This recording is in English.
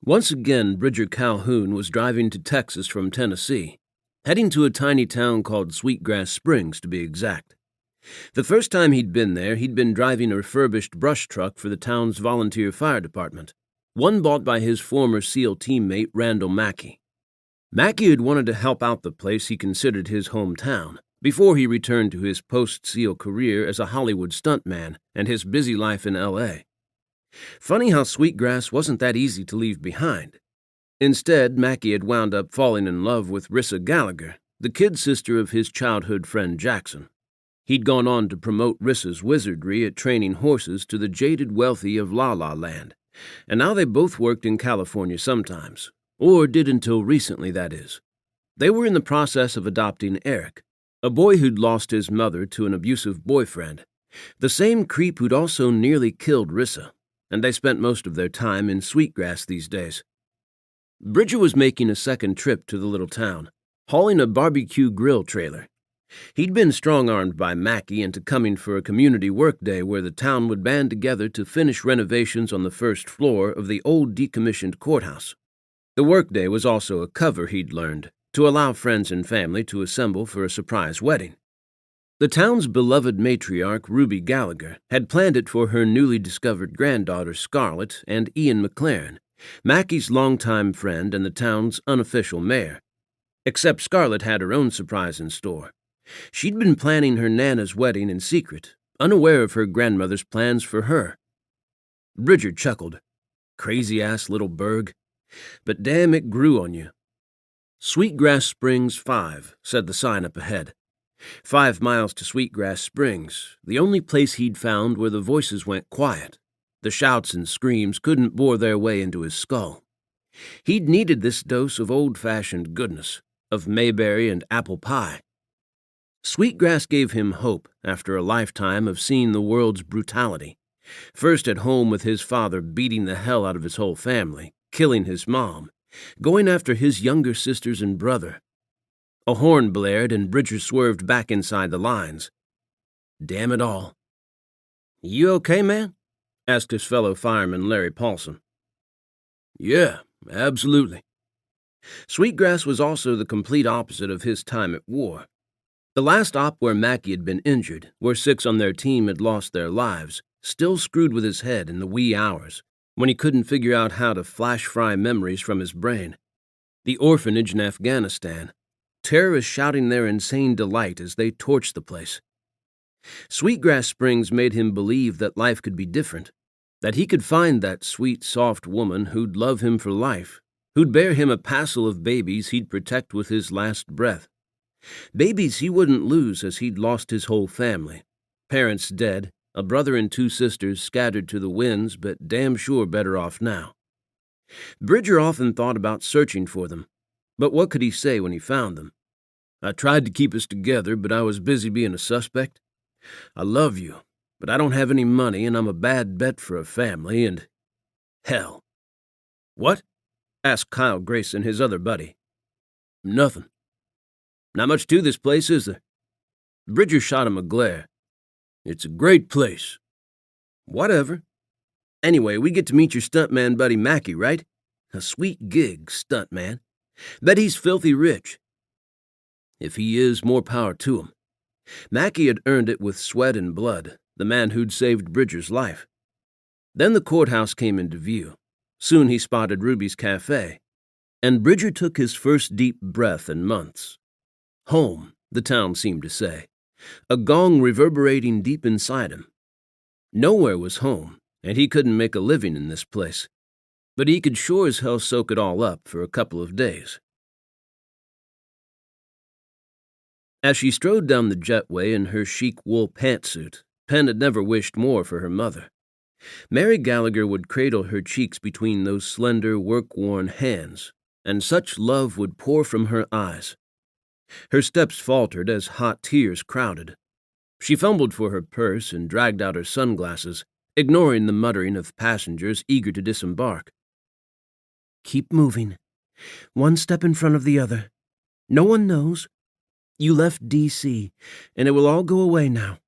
Once again, Bridger Calhoun was driving to Texas from Tennessee, heading to a tiny town called Sweetgrass Springs, to be exact. The first time he'd been there, he'd been driving a refurbished brush truck for the town's volunteer fire department, one bought by his former SEAL teammate Randall Mackey. Mackey had wanted to help out the place he considered his hometown, before he returned to his post-SEAL career as a Hollywood stuntman and his busy life in L.A. Funny how Sweetgrass wasn't that easy to leave behind. Instead, Mackey had wound up falling in love with Rissa Gallagher, the kid sister of his childhood friend Jackson. He'd gone on to promote Rissa's wizardry at training horses to the jaded wealthy of La La Land, and now they both worked in California sometimes, or did until recently, that is. They were in the process of adopting Eric, a boy who'd lost his mother to an abusive boyfriend, the same creep who'd also nearly killed Rissa, and they spent most of their time in Sweetgrass these days. Bridger was making a second trip to the little town, hauling a barbecue grill trailer. He'd been strong-armed by Mackey into coming for a community workday where the town would band together to finish renovations on the first floor of the old decommissioned courthouse. The workday was also a cover, he'd learned, to allow friends and family to assemble for a surprise wedding. The town's beloved matriarch, Ruby Gallagher, had planned it for her newly discovered granddaughter, Scarlett, and Ian McLaren, Mackey's longtime friend and the town's unofficial mayor. Except Scarlett had her own surprise in store. She'd been planning her Nana's wedding in secret, unaware of her grandmother's plans for her. Bridger chuckled. Crazy-ass little burg. But damn, it grew on you. Sweetgrass Springs 5, said the sign up ahead. 5 miles to Sweetgrass Springs, the only place he'd found where the voices went quiet. The shouts and screams couldn't bore their way into his skull. He'd needed this dose of old-fashioned goodness, of Mayberry and apple pie. Sweetgrass gave him hope after a lifetime of seeing the world's brutality. First at home with his father beating the hell out of his whole family, killing his mom, going after his younger sisters and brother. A horn blared and Bridger swerved back inside the lines. Damn it all. You okay, man? Asked his fellow fireman Larry Paulson. Yeah, absolutely. Sweetgrass was also the complete opposite of his time at war. The last op where Mackey had been injured, where 6 on their team had lost their lives, still screwed with his head in the wee hours, when he couldn't figure out how to flash-fry memories from his brain. The orphanage in Afghanistan. Terrorists shouting their insane delight as they torched the place. Sweetgrass Springs made him believe that life could be different, that he could find that sweet, soft woman who'd love him for life, who'd bear him a passel of babies he'd protect with his last breath. Babies he wouldn't lose as he'd lost his whole family. Parents dead, a brother and 2 sisters scattered to the winds, but damn sure better off now. Bridger often thought about searching for them, but what could he say when he found them? I tried to keep us together, but I was busy being a suspect. I love you, but I don't have any money, and I'm a bad bet for a family, and... hell. What? Asked Kyle Grayson, his other buddy. Nothing. Not much to this place, is there? Bridger shot him a glare. It's a great place. Whatever. Anyway, we get to meet your stuntman buddy Mackey, right? A sweet gig, stuntman. Bet he's filthy rich. If he is, more power to him. Mackey had earned it with sweat and blood, the man who'd saved Bridger's life. Then the courthouse came into view. Soon he spotted Ruby's cafe, and Bridger took his first deep breath in months. Home, the town seemed to say, a gong reverberating deep inside him. Nowhere was home, and he couldn't make a living in this place. But he could sure as hell soak it all up for a couple of days. As she strode down the jetway in her chic wool pantsuit, Pen had never wished more for her mother. Mary Gallagher would cradle her cheeks between those slender, work-worn hands, and such love would pour from her eyes. Her steps faltered as hot tears crowded. She fumbled for her purse and dragged out her sunglasses, ignoring the muttering of passengers eager to disembark. Keep moving. One step in front of the other. No one knows. You left D.C., and it will all go away now.